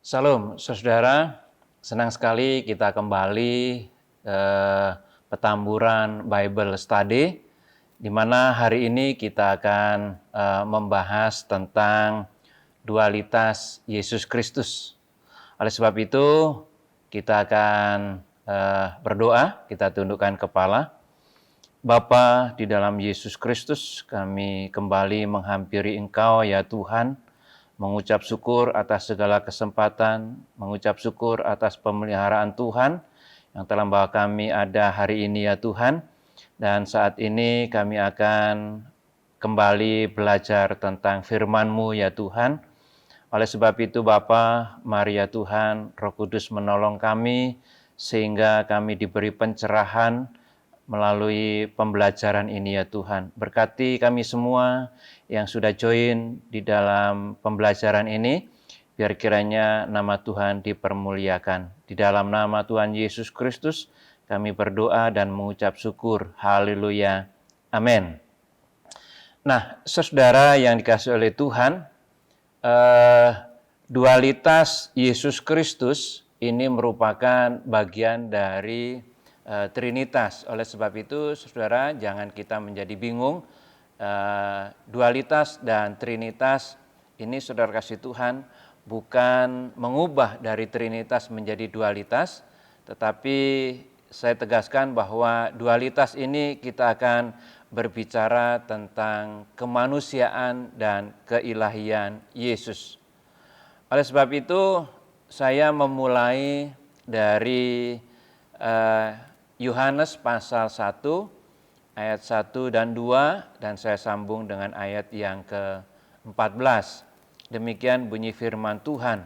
Salam, saudara. Senang sekali kita kembali Petamburan Bible Study, di mana hari ini kita akan membahas tentang dualitas Yesus Kristus. Oleh sebab itu, kita akan berdoa, kita tundukkan kepala. Bapa di dalam Yesus Kristus, kami kembali menghampiri Engkau ya Tuhan, mengucap syukur atas segala kesempatan, mengucap syukur atas pemeliharaan Tuhan yang telah membawa kami ada hari ini ya Tuhan. Dan saat ini kami akan kembali belajar tentang firman-Mu ya Tuhan. Oleh sebab itu Bapa, mari ya Tuhan, Roh Kudus menolong kami sehingga kami diberi pencerahan melalui pembelajaran ini ya Tuhan. Berkati kami semua yang sudah join di dalam pembelajaran ini, biar kiranya nama Tuhan dipermuliakan. Di dalam nama Tuhan Yesus Kristus, kami berdoa dan mengucap syukur. Haleluya. Amin. Nah, saudara yang dikasihi oleh Tuhan, dualitas Yesus Kristus ini merupakan bagian dari Trinitas. Oleh sebab itu, saudara, jangan kita menjadi bingung. Dualitas dan Trinitas ini, saudara kasih Tuhan, bukan mengubah dari Trinitas menjadi dualitas, tetapi saya tegaskan bahwa dualitas ini kita akan berbicara tentang kemanusiaan dan keilahian Yesus. Oleh sebab itu, saya memulai dari Yohanes pasal 1, ayat 1 dan 2, dan saya sambung dengan ayat yang ke-14. Demikian bunyi firman Tuhan.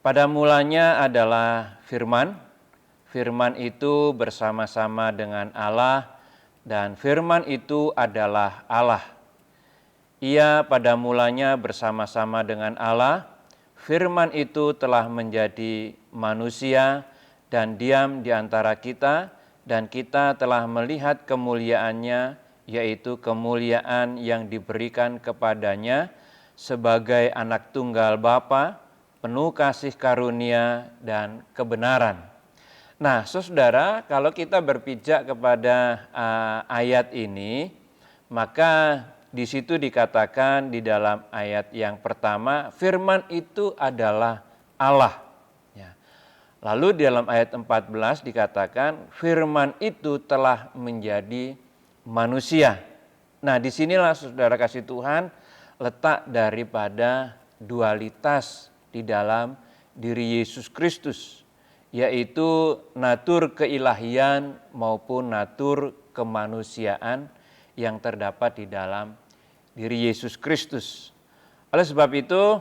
Pada mulanya adalah firman, firman itu bersama-sama dengan Allah, dan firman itu adalah Allah. Ia pada mulanya bersama-sama dengan Allah, firman itu telah menjadi manusia dan diam di antara kita, dan kita telah melihat kemuliaannya, yaitu kemuliaan yang diberikan kepadanya sebagai anak tunggal Bapa, penuh kasih karunia dan kebenaran. Nah, saudara, kalau kita berpijak kepada ayat ini, maka di situ dikatakan di dalam ayat yang pertama, firman itu adalah Allah. Lalu di dalam ayat 14 dikatakan firman itu telah menjadi manusia. Nah, disinilah saudara kasih Tuhan letak daripada dualitas di dalam diri Yesus Kristus, yaitu natur keilahian maupun natur kemanusiaan yang terdapat di dalam diri Yesus Kristus. Oleh sebab itu,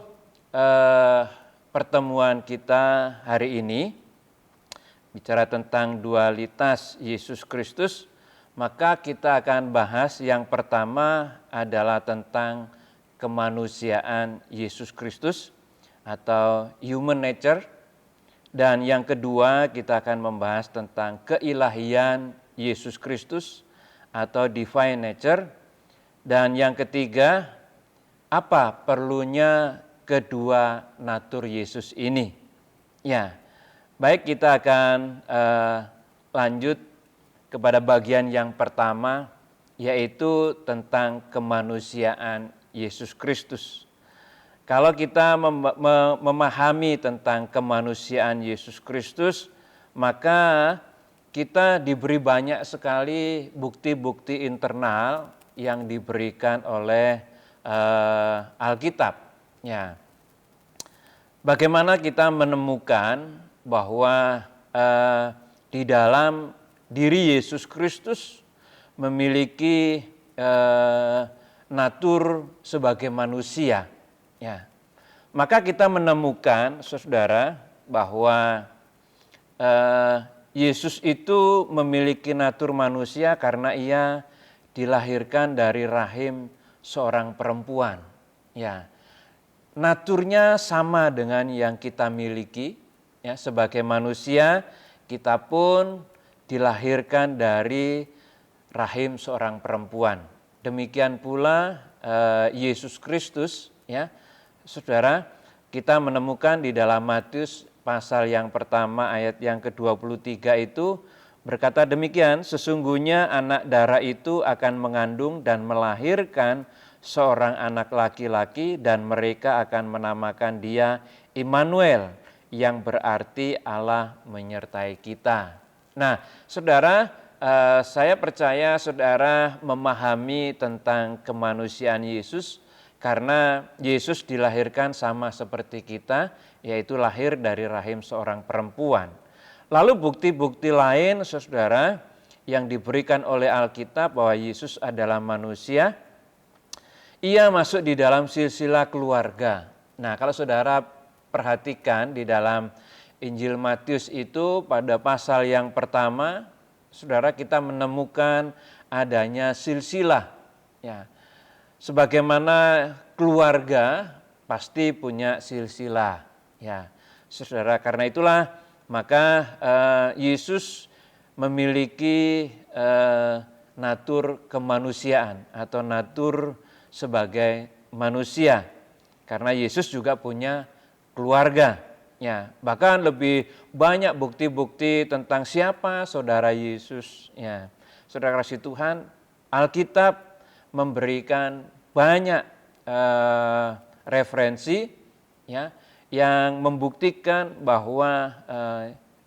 pertemuan kita hari ini bicara tentang dualitas Yesus Kristus, maka kita akan bahas yang pertama adalah tentang kemanusiaan Yesus Kristus atau human nature, dan yang kedua kita akan membahas tentang keilahian Yesus Kristus atau divine nature, dan yang ketiga apa perlunya kedua natur Yesus ini. Ya, baik, kita akan lanjut kepada bagian yang pertama, yaitu tentang kemanusiaan Yesus Kristus. Kalau kita memahami tentang kemanusiaan Yesus Kristus, maka kita diberi banyak sekali bukti-bukti internal yang diberikan oleh Alkitab. Ya, bagaimana kita menemukan bahwa di dalam diri Yesus Kristus memiliki natur sebagai manusia. Ya, maka kita menemukan, saudara, bahwa Yesus itu memiliki natur manusia karena ia dilahirkan dari rahim seorang perempuan. Ya, naturnya sama dengan yang kita miliki. Ya, sebagai manusia kita pun dilahirkan dari rahim seorang perempuan. Demikian pula Yesus Kristus, ya, saudara, kita menemukan di dalam Matius pasal yang pertama ayat yang ke-23 itu berkata demikian, sesungguhnya anak darah itu akan mengandung dan melahirkan seorang anak laki-laki dan mereka akan menamakan dia Immanuel, yang berarti Allah menyertai kita. Nah, saudara, saya percaya saudara memahami tentang kemanusiaan Yesus karena Yesus dilahirkan sama seperti kita, yaitu lahir dari rahim seorang perempuan. Lalu bukti-bukti lain, saudara, yang diberikan oleh Alkitab bahwa Yesus adalah manusia, ia masuk di dalam silsilah keluarga. Nah, kalau saudara perhatikan di dalam Injil Matius itu pada pasal yang pertama, saudara, kita menemukan adanya silsilah. Ya, sebagaimana keluarga pasti punya silsilah. Ya, saudara, karena itulah maka Yesus memiliki natur kemanusiaan atau natur sebagai manusia. Karena Yesus juga punya keluarga. Ya, bahkan lebih banyak bukti-bukti tentang siapa saudara Yesus. Ya, saudara kasih Tuhan, Alkitab memberikan banyak referensi ya, yang membuktikan bahwa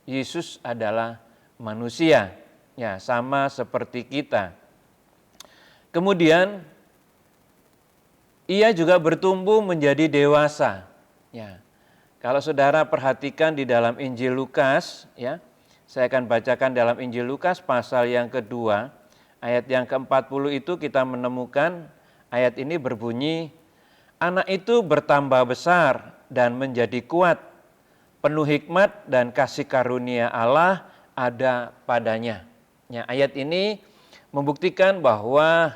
Yesus adalah manusia, ya, sama seperti kita. Kemudian ia juga bertumbuh menjadi dewasa. Ya, kalau saudara perhatikan di dalam Injil Lukas, ya, saya akan bacakan dalam Injil Lukas pasal yang kedua, ayat yang ke-40 itu kita menemukan ayat ini berbunyi, anak itu bertambah besar dan menjadi kuat, penuh hikmat dan kasih karunia Allah ada padanya. Ya, ayat ini membuktikan bahwa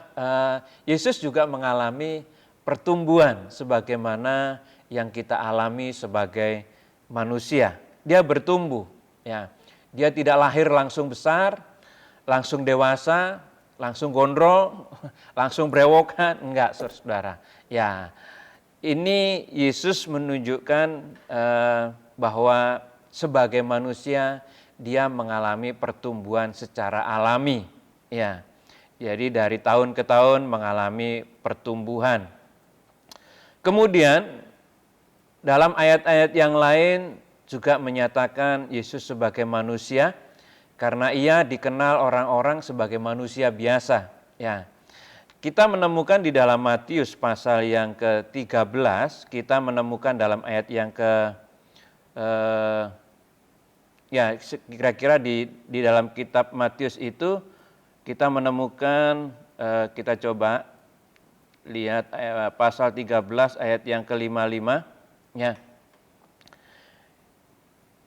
Yesus juga mengalami pertumbuhan sebagaimana yang kita alami sebagai manusia. Dia bertumbuh, ya. Dia tidak lahir langsung besar, langsung dewasa, langsung gondrong, langsung brewokan, enggak, saudara. Ya, ini Yesus menunjukkan bahwa sebagai manusia dia mengalami pertumbuhan secara alami. Ya, jadi dari tahun ke tahun mengalami pertumbuhan. Kemudian dalam ayat-ayat yang lain juga menyatakan Yesus sebagai manusia karena ia dikenal orang-orang sebagai manusia biasa. Ya, kita menemukan di dalam Matius pasal yang ke-13, kita menemukan dalam ayat yang kira-kira di dalam kitab Matius itu kita menemukan, kita coba lihat pasal 13 ayat yang ke-55, ya.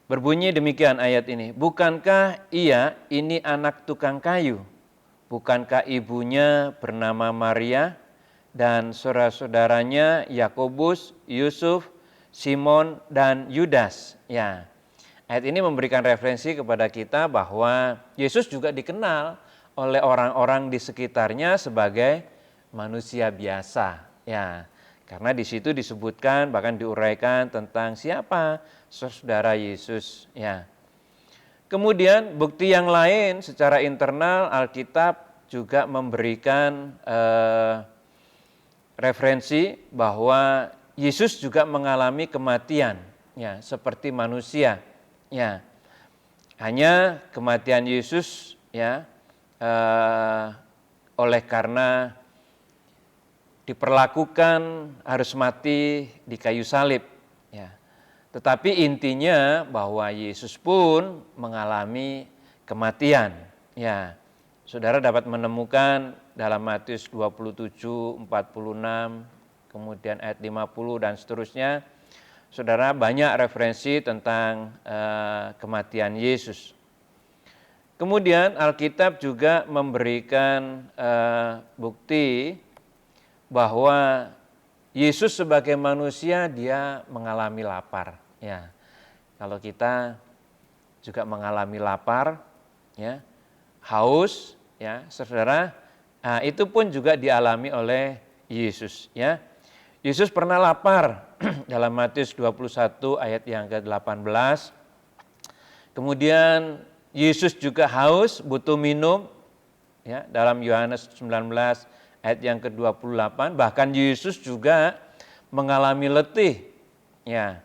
Berbunyi demikian ayat ini, bukankah ia ini anak tukang kayu? Bukankah ibunya bernama Maria dan saudara-saudaranya Yakobus, Yusuf, Simon, dan Yudas? Ya, ayat ini memberikan referensi kepada kita bahwa Yesus juga dikenal oleh orang-orang di sekitarnya sebagai manusia biasa. Ya, karena di situ disebutkan bahkan diuraikan tentang siapa saudara Yesus. Ya. Kemudian bukti yang lain secara internal Alkitab juga memberikan referensi bahwa Yesus juga mengalami kematian, ya, seperti manusia. Ya, hanya kematian Yesus, ya, oleh karena diperlakukan harus mati di kayu salib. Ya. Tetapi intinya bahwa Yesus pun mengalami kematian. Ya, saudara dapat menemukan dalam Matius 27, 46, kemudian ayat 50 dan seterusnya. Saudara, banyak referensi tentang kematian Yesus. Kemudian Alkitab juga memberikan bukti bahwa Yesus sebagai manusia dia mengalami lapar. Ya, kalau kita juga mengalami lapar, ya, haus, ya, saudara, itu pun juga dialami oleh Yesus. Ya, Yesus pernah lapar dalam Matius 21 ayat yang ke-18. Kemudian Yesus juga haus, butuh minum, ya, dalam Yohanes 19 ayat yang ke-28. Bahkan Yesus juga mengalami letih, ya,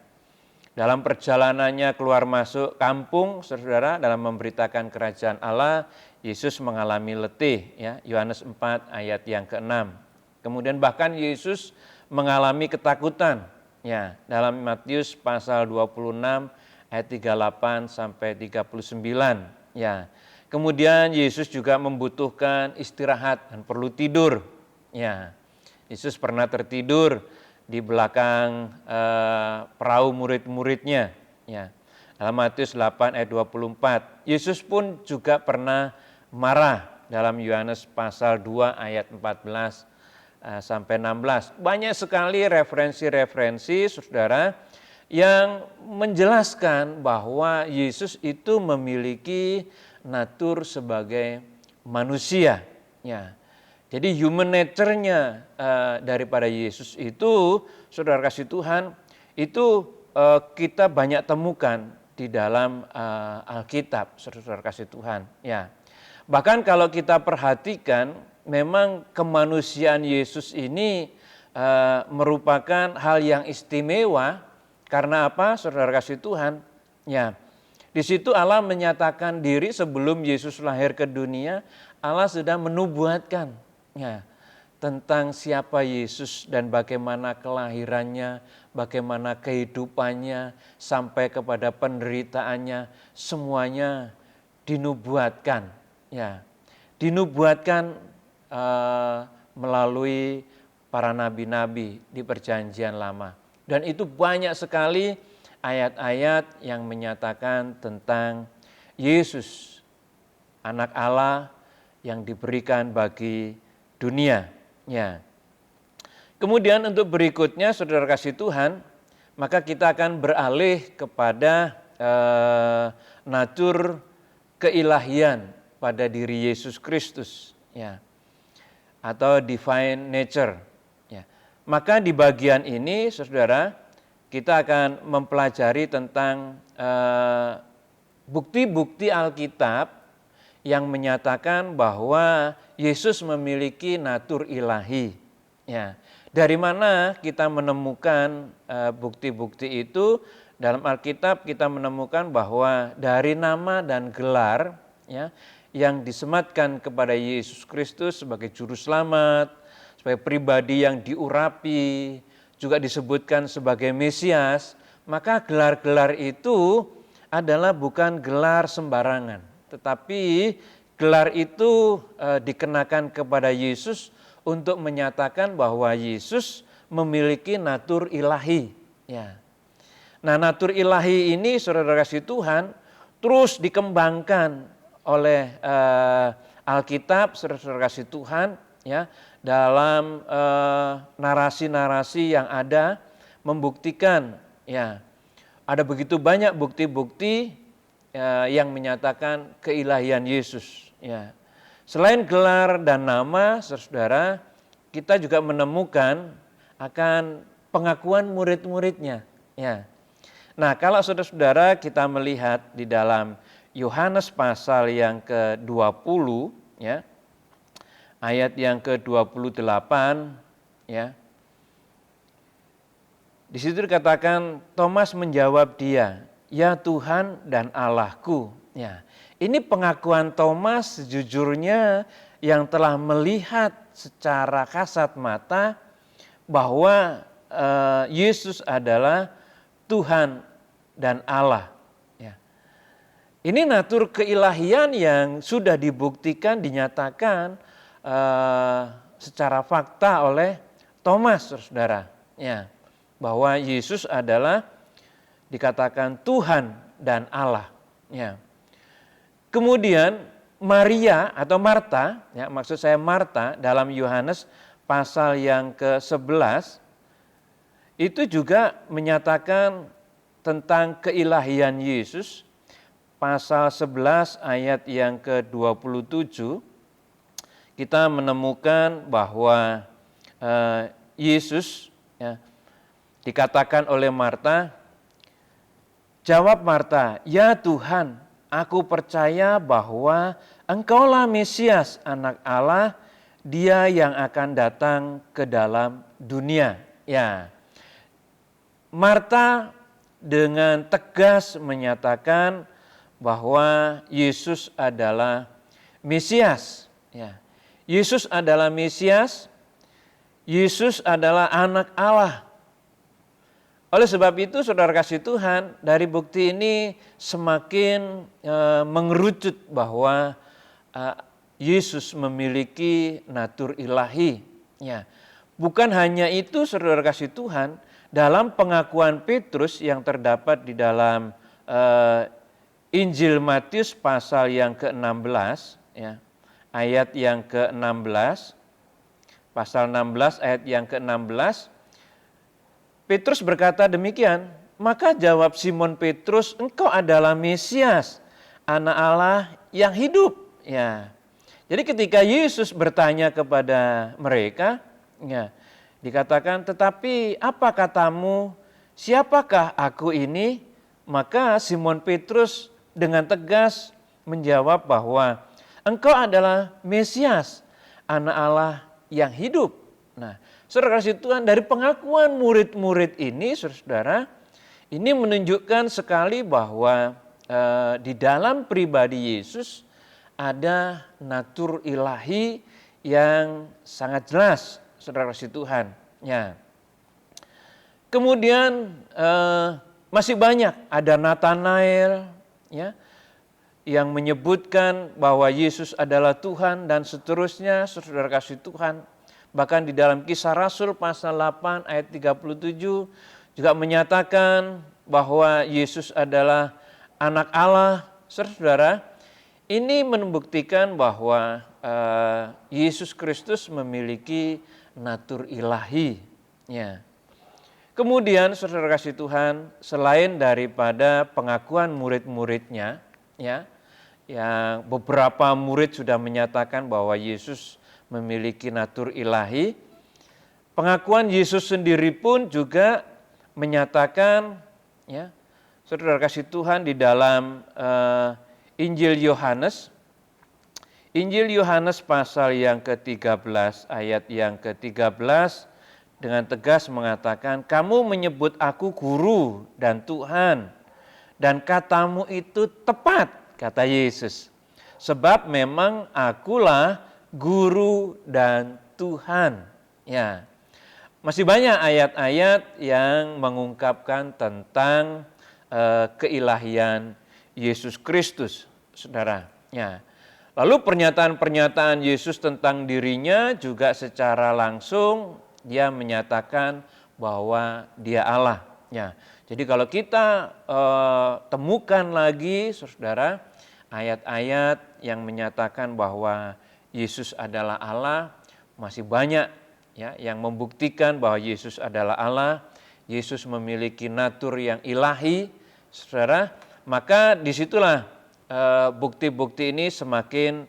dalam perjalanannya keluar masuk kampung, saudara, dalam memberitakan kerajaan Allah, Yesus mengalami letih, ya, Yohanes 4 ayat yang ke-6. Kemudian bahkan Yesus mengalami ketakutan, ya, dalam Matius pasal 26 ayat 38 sampai 39, ya. Kemudian Yesus juga membutuhkan istirahat dan perlu tidur, ya. Yesus pernah tertidur di belakang perahu murid-muridnya, ya. Dalam Matius 8 ayat 24. Yesus pun juga pernah marah dalam Yohanes pasal 2 ayat 14 sampai 16. Banyak sekali referensi-referensi, saudara, yang menjelaskan bahwa Yesus itu memiliki natur sebagai manusia, ya. Jadi human nature-nya daripada Yesus itu, saudara kasih Tuhan, itu kita banyak temukan di dalam Alkitab, saudara kasih Tuhan, ya. Bahkan kalau kita perhatikan, memang kemanusiaan Yesus ini merupakan hal yang istimewa. Karena apa, saudara kasih Tuhan? Ya, di situ Allah menyatakan diri sebelum Yesus lahir ke dunia. Allah sudah menubuatkan, ya, tentang siapa Yesus dan bagaimana kelahirannya, bagaimana kehidupannya, sampai kepada penderitaannya, semuanya dinubuatkan, ya, dinubuatkan melalui para nabi-nabi di Perjanjian Lama. Dan itu banyak sekali ayat-ayat yang menyatakan tentang Yesus, anak Allah yang diberikan bagi dunia, ya. Kemudian untuk berikutnya, saudara kasih Tuhan, maka kita akan beralih kepada natur keilahian pada diri Yesus Kristus, ya, atau divine nature, ya. Maka di bagian ini, saudara, kita akan mempelajari tentang bukti-bukti Alkitab yang menyatakan bahwa Yesus memiliki natur ilahi, ya. Dari mana kita menemukan bukti-bukti itu? Dalam Alkitab kita menemukan bahwa dari nama dan gelar, ya, yang disematkan kepada Yesus Kristus sebagai juru selamat, sebagai pribadi yang diurapi, juga disebutkan sebagai Mesias, maka gelar-gelar itu adalah bukan gelar sembarangan, tetapi gelar itu dikenakan kepada Yesus untuk menyatakan bahwa Yesus memiliki natur ilahi, ya. Nah, natur ilahi ini, saudara kasih Tuhan, terus dikembangkan oleh Alkitab, saudara kasih Tuhan, ya, dalam narasi-narasi yang ada membuktikan, ya, ada begitu banyak bukti-bukti yang menyatakan keilahian Yesus, ya. Selain gelar dan nama, saudara, kita juga menemukan akan pengakuan murid-muridnya, ya. Nah, kalau saudara-saudara kita melihat di dalam Yohanes pasal yang ke-20, ya, ayat yang ke-28, ya. Di situ dikatakan Thomas menjawab dia, "Ya Tuhan dan Allahku." Ya. Ini pengakuan Thomas sejujurnya yang telah melihat secara kasat mata bahwa Yesus adalah Tuhan dan Allah. Ya. Ini natur keilahian yang sudah dibuktikan, dinyatakan secara fakta oleh Thomas, saudara. Ya. Bahwa Yesus adalah dikatakan Tuhan dan Allah. Ya. Kemudian Maria atau Marta, ya, maksud saya Marta dalam Yohanes pasal yang ke-11 itu juga menyatakan tentang keilahian Yesus. Pasal 11 ayat yang ke-27 kita menemukan bahwa Yesus Ya. Dikatakan oleh Marta, jawab Marta, "Ya Tuhan, aku percaya bahwa Engkaulah Mesias, Anak Allah, Dia yang akan datang ke dalam dunia." Ya, Marta dengan tegas menyatakan bahwa Yesus adalah Mesias. Ya. Yesus adalah Mesias, Yesus adalah Anak Allah. Oleh sebab itu, saudara kasih Tuhan, dari bukti ini semakin mengerucut bahwa Yesus memiliki natur ilahi. Ya. Bukan hanya itu, saudara kasih Tuhan, dalam pengakuan Petrus yang terdapat di dalam Injil Matius pasal yang ke-16, ya, ayat yang ke-16, pasal 16 ayat yang ke-16, Petrus berkata demikian, maka jawab Simon Petrus, "Engkau adalah Mesias, Anak Allah yang hidup." Ya. Jadi ketika Yesus bertanya kepada mereka, ya, dikatakan, "Tetapi apa katamu, siapakah aku ini?" Maka Simon Petrus dengan tegas menjawab bahwa engkau adalah Mesias, Anak Allah yang hidup. Nah, saudara kasih Tuhan, dari pengakuan murid-murid ini, saudara, ini menunjukkan sekali bahwa di dalam pribadi Yesus ada natur ilahi yang sangat jelas, saudara kasih Tuhan. Ya. Kemudian masih banyak, ada Nathanael, ya, yang menyebutkan bahwa Yesus adalah Tuhan dan seterusnya, saudara kasih Tuhan. Bahkan di dalam Kisah Rasul pasal 8 ayat 37 juga menyatakan bahwa Yesus adalah Anak Allah. Saudara, ini membuktikan bahwa Yesus Kristus memiliki natur ilahi. Ya. Kemudian saudara kasih Tuhan, selain daripada pengakuan murid-muridnya, ya, yang beberapa murid sudah menyatakan bahwa Yesus memiliki natur ilahi, pengakuan Yesus sendiri pun juga menyatakan, ya, saudara kasih Tuhan, di dalam Injil Yohanes pasal yang ke-13 ayat yang ke-13 dengan tegas mengatakan, "Kamu menyebut aku guru dan Tuhan, dan katamu itu tepat," kata Yesus. "Sebab memang akulah guru dan Tuhan." Ya. Masih banyak ayat-ayat yang mengungkapkan tentang keilahian Yesus Kristus, saudara. Ya. Lalu pernyataan-pernyataan Yesus tentang dirinya juga secara langsung dia menyatakan bahwa dia Allah. Ya. Jadi kalau kita temukan lagi, saudara, ayat-ayat yang menyatakan bahwa Yesus adalah Allah, masih banyak, ya, yang membuktikan bahwa Yesus adalah Allah, Yesus memiliki natur yang ilahi, saudara. Maka disitulah bukti-bukti ini semakin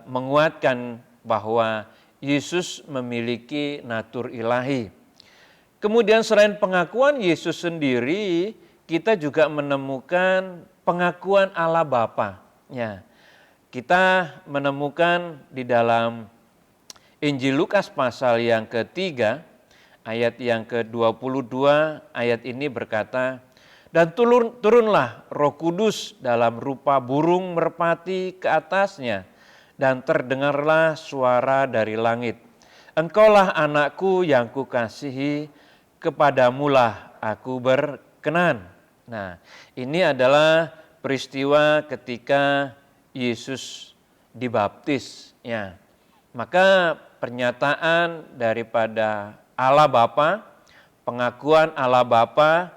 menguatkan bahwa Yesus memiliki natur ilahi. Kemudian selain pengakuan Yesus sendiri, kita juga menemukan pengakuan Allah Bapa. Ya. Kita menemukan di dalam Injil Lukas pasal yang ketiga, ayat yang ke-22, ayat ini berkata, "Dan turunlah Roh Kudus dalam rupa burung merpati ke atasnya, dan terdengarlah suara dari langit, 'Engkaulah anakku yang kukasihi, kepadamulah aku berkenan.'" Nah, ini adalah peristiwa ketika Yesus dibaptis. Ya. Maka pernyataan daripada Allah Bapa, pengakuan Allah Bapa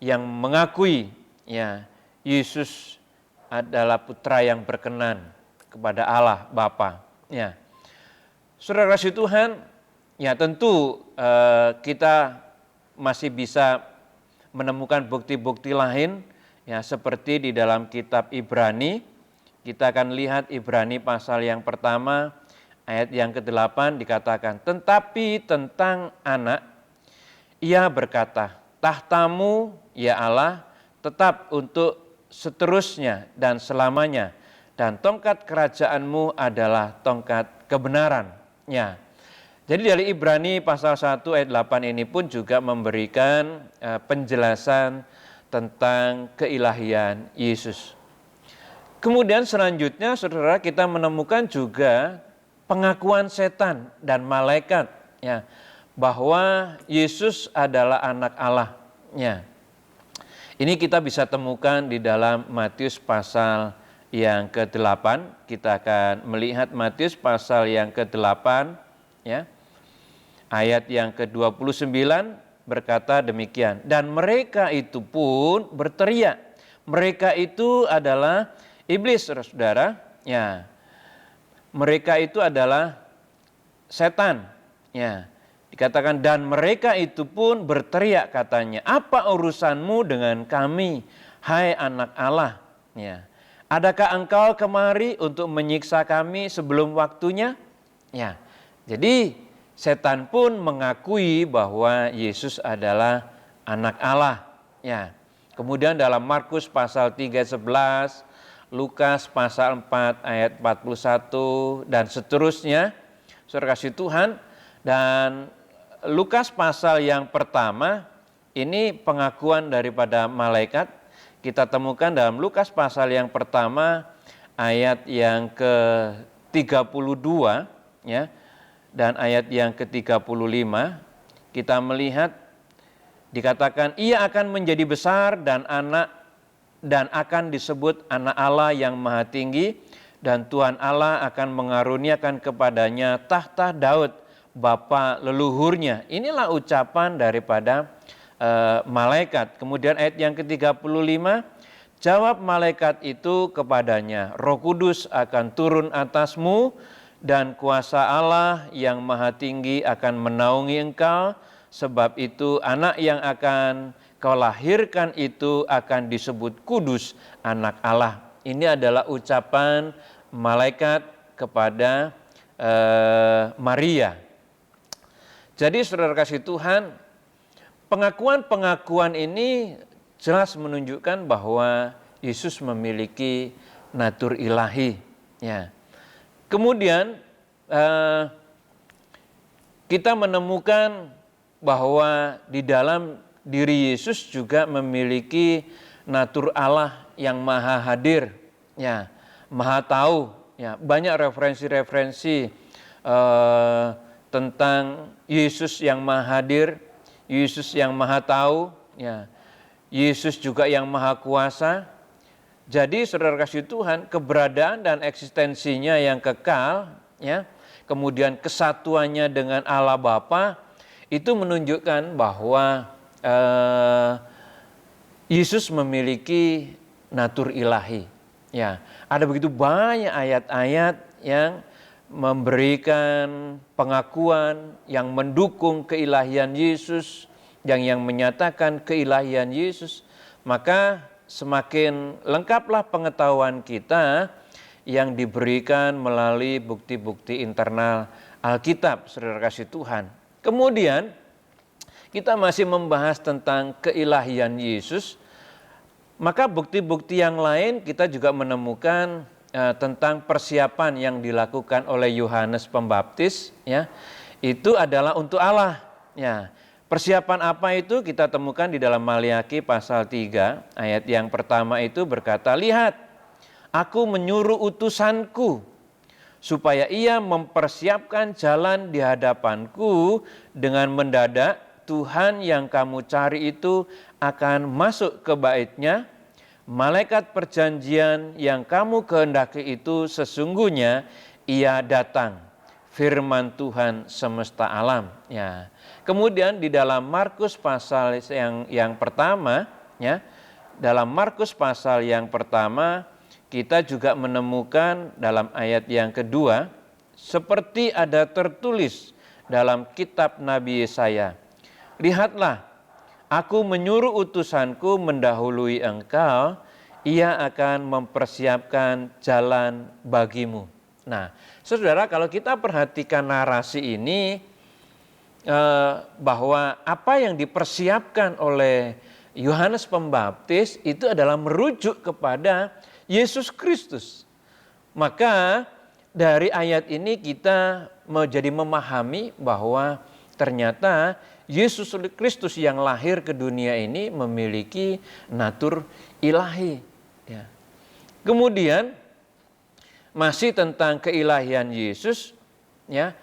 yang mengakui, ya, Yesus adalah putra yang berkenan kepada Allah Bapa. Ya. Saudara kasih Tuhan, ya tentu kita masih bisa menemukan bukti-bukti lain, ya, seperti di dalam kitab Ibrani. Kita akan lihat Ibrani pasal yang pertama ayat yang ke-8 dikatakan, tetapi tentang anak, ia berkata, tahtamu ya Allah tetap untuk seterusnya dan selamanya, dan tongkat kerajaanmu adalah tongkat kebenaran. Ya. Jadi dari Ibrani pasal 1 ayat 8 ini pun juga memberikan penjelasan tentang keilahian Yesus. Kemudian selanjutnya saudara, kita menemukan juga pengakuan setan dan malaikat, ya, bahwa Yesus adalah anak Allah. Ya. Ini kita bisa temukan di dalam Matius pasal yang ke-8. Kita akan melihat Matius pasal yang ke-8, ya. Ayat yang ke-29 berkata demikian, dan mereka itu pun berteriak. Mereka itu adalah iblis, saudara. Ya. Mereka itu adalah setan. Ya. Dikatakan dan mereka itu pun berteriak, katanya, apa urusanmu dengan kami, hai anak Allah? Ya. Adakah engkau kemari untuk menyiksa kami sebelum waktunya? Ya. Jadi setan pun mengakui bahwa Yesus adalah anak Allah. Ya. Kemudian dalam Markus pasal 3:11, Lukas pasal 4 ayat 41 dan seterusnya, saudara kasih Tuhan, dan Lukas pasal yang pertama ini pengakuan daripada malaikat. Kita temukan dalam Lukas pasal yang pertama ayat yang ke-32, ya, dan ayat yang ke-35 kita melihat dikatakan ia akan menjadi besar dan akan disebut anak Allah yang maha tinggi, dan Tuhan Allah akan mengaruniakan kepadanya tahta Daud bapa leluhurnya. Inilah ucapan daripada malaikat. Kemudian ayat yang ke-35, jawab malaikat itu kepadanya, Roh Kudus akan turun atasmu dan kuasa Allah yang maha tinggi akan menaungi engkau, sebab itu anak yang akan kau lahirkan itu akan disebut kudus, anak Allah. Ini adalah ucapan malaikat kepada Maria. Jadi saudara kasih Tuhan, pengakuan-pengakuan ini jelas menunjukkan bahwa Yesus memiliki natur ilahi. Ya. Kemudian kita menemukan bahwa di dalam diri Yesus juga memiliki natur Allah yang maha hadir, ya, maha tahu. Ya. Banyak referensi-referensi tentang Yesus yang maha hadir, Yesus yang maha tahu, ya. Yesus juga yang maha kuasa. Jadi saudara kasih Tuhan, keberadaan dan eksistensinya yang kekal, ya, kemudian kesatuannya dengan Allah Bapa, itu menunjukkan bahwa Yesus memiliki natur ilahi. Ya, ada begitu banyak ayat-ayat yang memberikan pengakuan, yang mendukung keilahian Yesus, yang menyatakan keilahian Yesus, maka semakin lengkaplah pengetahuan kita yang diberikan melalui bukti-bukti internal Alkitab, saudara kasih Tuhan. Kemudian kita masih membahas tentang keilahian Yesus, maka bukti-bukti yang lain kita juga menemukan tentang persiapan yang dilakukan oleh Yohanes Pembaptis, ya, itu adalah untuk Allah. Ya. Persiapan apa itu kita temukan di dalam Maliaki pasal 3 ayat yang pertama itu berkata, lihat, aku menyuruh utusanku supaya ia mempersiapkan jalan di hadapanku, dengan mendadak Tuhan yang kamu cari itu akan masuk ke baitnya. Malaikat perjanjian yang kamu kehendaki itu sesungguhnya ia datang, firman Tuhan semesta alam. Ya. Kemudian di dalam Markus pasal yang pertama, ya, dalam Markus pasal yang pertama kita juga menemukan dalam ayat yang kedua, seperti ada tertulis dalam kitab Nabi Yesaya, lihatlah, aku menyuruh utusanku mendahului engkau, ia akan mempersiapkan jalan bagimu. Nah, saudara, kalau kita perhatikan narasi ini, bahwa apa yang dipersiapkan oleh Yohanes Pembaptis itu adalah merujuk kepada Yesus Kristus. Maka dari ayat ini kita menjadi memahami bahwa ternyata Yesus Kristus yang lahir ke dunia ini memiliki natur ilahi. Ya. Kemudian masih tentang keilahian Yesus, ya,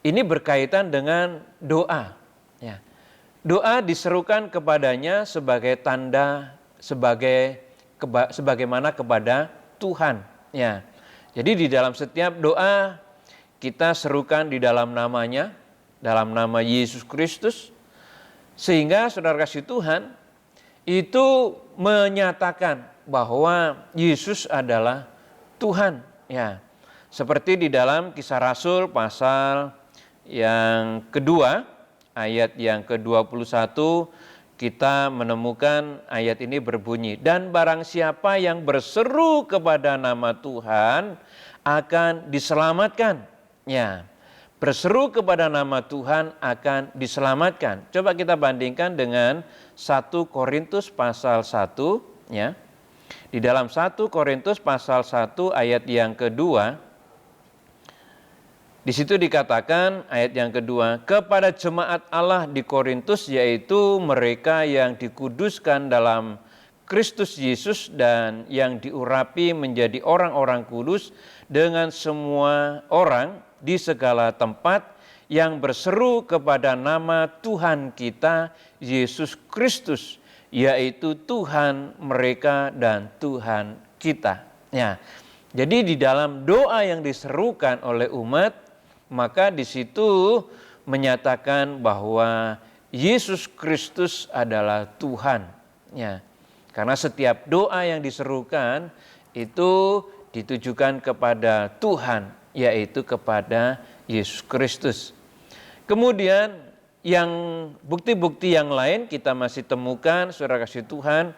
ini berkaitan dengan doa. Ya. Doa diserukan kepadanya sebagai tanda, sebagaimana kepada Tuhan. Ya. Jadi di dalam setiap doa kita serukan di dalam namanya, dalam nama Yesus Kristus, sehingga saudara kasih Tuhan itu menyatakan bahwa Yesus adalah Tuhan. Ya, seperti di dalam Kisah Rasul pasal yang kedua, ayat yang ke-21, kita menemukan ayat ini berbunyi, dan barang siapa yang berseru kepada nama Tuhan akan diselamatkan. Ya, berseru kepada nama Tuhan akan diselamatkan. Coba kita bandingkan dengan 1 Korintus pasal 1, ya. Di dalam 1 Korintus pasal 1 ayat yang kedua, di situ dikatakan ayat yang kedua, kepada jemaat Allah di Korintus, yaitu mereka yang dikuduskan dalam Kristus Yesus dan yang diurapi menjadi orang-orang kudus dengan semua orang di segala tempat yang berseru kepada nama Tuhan kita Yesus Kristus, yaitu Tuhan mereka dan Tuhan kita. Ya, jadi di dalam doa yang diserukan oleh umat, maka di situ menyatakan bahwa Yesus Kristus adalah Tuhan. Ya, karena setiap doa yang diserukan itu ditujukan kepada Tuhan, yaitu kepada Yesus Kristus. Kemudian yang bukti-bukti yang lain kita masih temukan, saudara kasih Tuhan,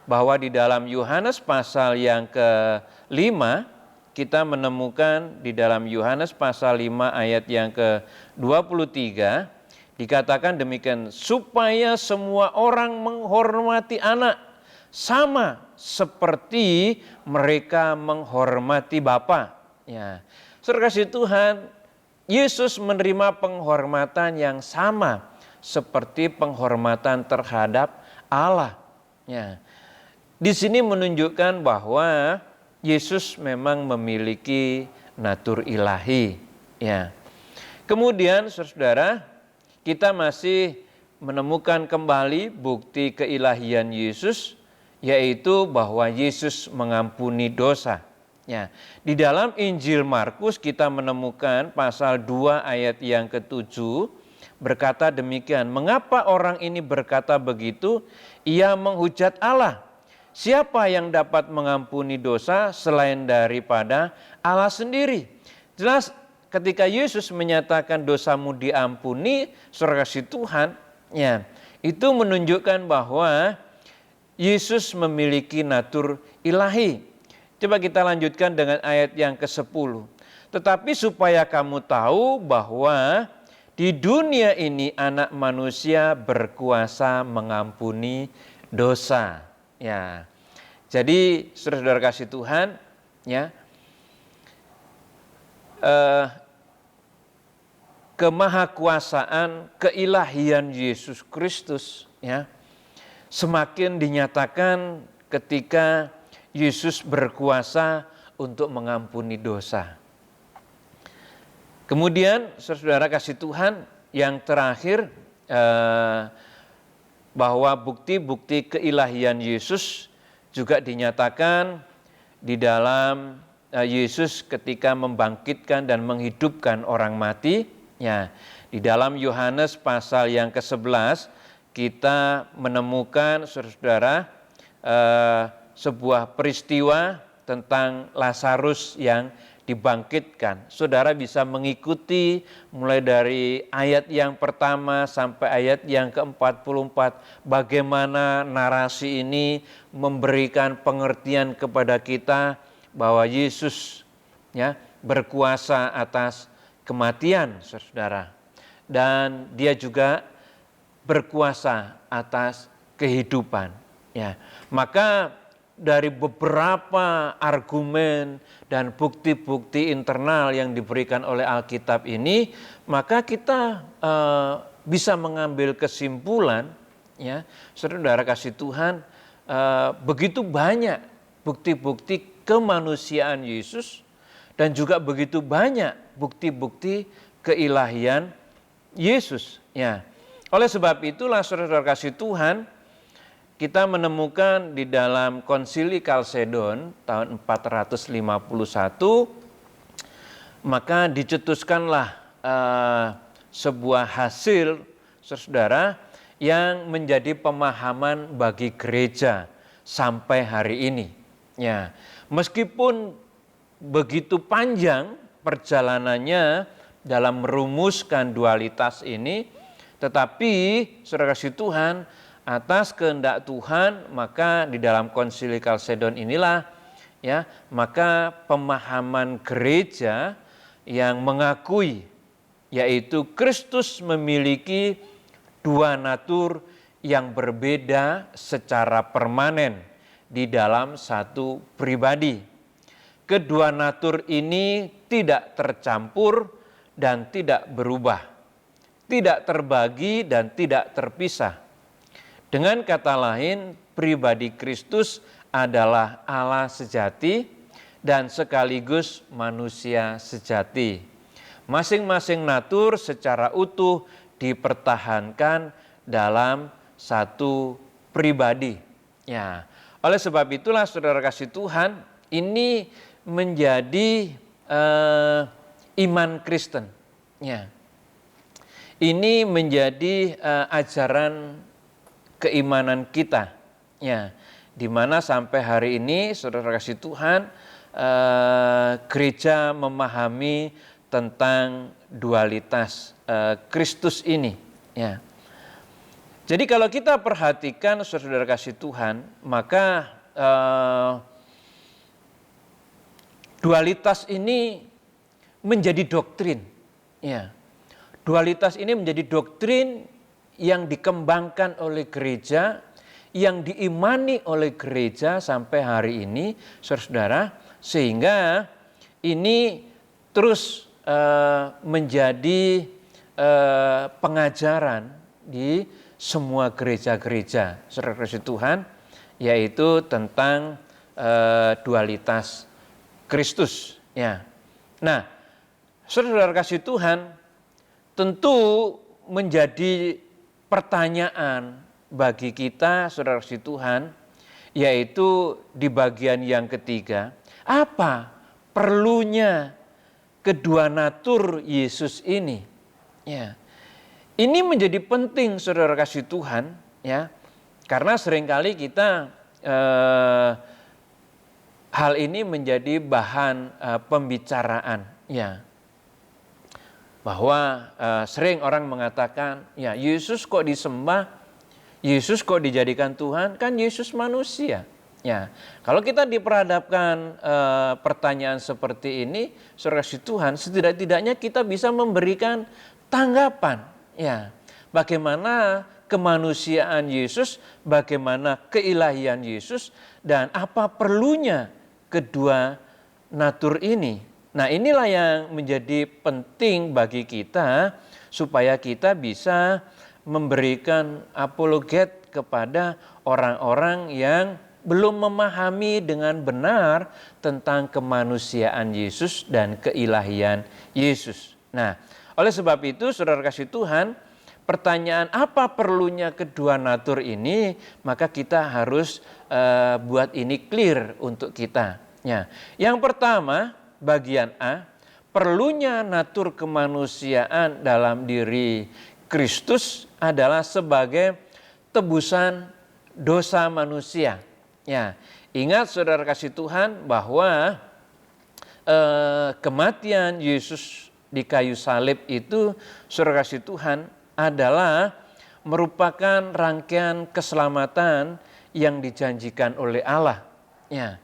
bahwa di dalam Yohanes pasal yang ke-5, kita menemukan di dalam Yohanes pasal 5 ayat yang ke-23, dikatakan demikian, supaya semua orang menghormati anak sama seperti mereka menghormati Bapa. Ya, saudara kasih Tuhan, Yesus menerima penghormatan yang sama seperti penghormatan terhadap Allah. Ya. Di sini menunjukkan bahwa Yesus memang memiliki natur ilahi. Ya. Kemudian saudara, kita masih menemukan kembali bukti keilahian Yesus, yaitu bahwa Yesus mengampuni dosa. Ya, di dalam Injil Markus kita menemukan pasal 2 ayat yang ke-7 berkata demikian, mengapa orang ini berkata begitu? Ia menghujat Allah. Siapa yang dapat mengampuni dosa selain daripada Allah sendiri? Jelas ketika Yesus menyatakan dosamu diampuni, saudara kasih Tuhan, ya, itu menunjukkan bahwa Yesus memiliki natur ilahi. Coba kita lanjutkan dengan ayat yang ke-10. Tetapi supaya kamu tahu bahwa di dunia ini anak manusia berkuasa mengampuni dosa. Ya. Jadi saudara-saudara kasih Tuhan, ya, kemahakuasaan, keilahian Yesus Kristus, ya, semakin dinyatakan ketika Yesus berkuasa untuk mengampuni dosa. Kemudian saudara kasih Tuhan, yang terakhir, bahwa bukti-bukti keilahian Yesus juga dinyatakan di dalam Yesus ketika membangkitkan dan menghidupkan orang mati. Ya, di dalam Yohanes pasal yang ke-11 kita menemukan saudara sebuah peristiwa tentang Lazarus yang dibangkitkan. Saudara bisa mengikuti mulai dari ayat yang pertama sampai ayat yang ke-44, bagaimana narasi ini memberikan pengertian kepada kita bahwa Yesus, ya, berkuasa atas kematian, saudara. Dan dia juga berkuasa atas kehidupan. Ya, maka dari beberapa argumen dan bukti-bukti internal yang diberikan oleh Alkitab ini, maka kita bisa mengambil kesimpulan, ya, saudara kasih Tuhan, begitu banyak bukti-bukti kemanusiaan Yesus dan juga begitu banyak bukti-bukti keilahian Yesus. Ya, oleh sebab itulah saudara kasih Tuhan, kita menemukan di dalam Konsili Kalsedon tahun 451, maka dicetuskanlah sebuah hasil, saudara, yang menjadi pemahaman bagi gereja sampai hari ini. Ya, meskipun begitu panjang perjalanannya dalam merumuskan dualitas ini, tetapi saudara kasih Tuhan, atas kehendak Tuhan, maka di dalam Konsili Kalsedon inilah, ya, maka pemahaman gereja yang mengakui yaitu Kristus memiliki dua natur yang berbeda secara permanen di dalam satu pribadi. Kedua natur ini tidak tercampur dan tidak berubah, tidak terbagi dan tidak terpisah. Dengan kata lain, pribadi Kristus adalah Allah sejati dan sekaligus manusia sejati. Masing-masing natur secara utuh dipertahankan dalam satu pribadi. Ya, oleh sebab itulah saudara kasih Tuhan, ini menjadi iman Kristen. Ya, ini menjadi ajaran keimanan kita. Ya, di mana sampai hari ini saudara kasih Tuhan, gereja memahami tentang dualitas Kristus ini. Ya. Jadi kalau kita perhatikan saudara kasih Tuhan, maka dualitas ini menjadi doktrin. Ya. Dualitas ini menjadi doktrin yang dikembangkan oleh gereja, yang diimani oleh gereja sampai hari ini, saudara, sehingga ini terus menjadi pengajaran di semua gereja-gereja, saudara kasih Tuhan, yaitu tentang dualitas Kristus. Ya. Nah, saudara kasih Tuhan, tentu menjadi pertanyaan bagi kita, saudara kasih Tuhan, yaitu di bagian yang ketiga, apa perlunya kedua natur Yesus ini? Ya, ini menjadi penting, saudara kasih Tuhan, ya, karena seringkali kita hal ini menjadi bahan pembicaraan, ya. Bahwa sering orang mengatakan, ya Yesus kok disembah, Yesus kok dijadikan Tuhan, kan Yesus manusia. Ya, kalau kita diperhadapkan pertanyaan seperti ini, saudara kasih Tuhan, setidak-tidaknya kita bisa memberikan tanggapan. Ya, bagaimana kemanusiaan Yesus, bagaimana keilahian Yesus, dan apa perlunya kedua natur ini. Nah, inilah yang menjadi penting bagi kita supaya kita bisa memberikan apologet kepada orang-orang yang belum memahami dengan benar tentang kemanusiaan Yesus dan keilahian Yesus. Nah, oleh sebab itu saudara kasih Tuhan, pertanyaan apa perlunya kedua natur ini, maka kita harus buat ini clear untuk kita. Ya. Yang pertama, bagian A, perlunya natur kemanusiaan dalam diri Kristus adalah sebagai tebusan dosa manusia. Ya, ingat saudara kasih Tuhan bahwa kematian Yesus di kayu salib itu, saudara kasih Tuhan, adalah merupakan rangkaian keselamatan yang dijanjikan oleh Allah. Ya,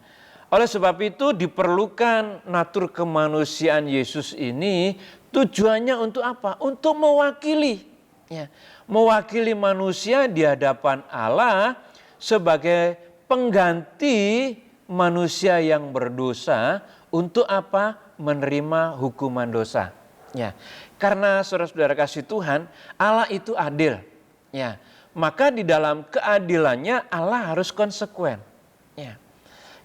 Oleh sebab itu diperlukan natur kemanusiaan Yesus ini tujuannya untuk apa? Untuk mewakili, ya, mewakili manusia di hadapan Allah sebagai pengganti manusia yang berdosa untuk apa? Menerima hukuman dosa. Ya, karena saudara-saudara kasih Tuhan, Allah itu adil. Ya, maka di dalam keadilannya Allah harus konsekuen. Ya.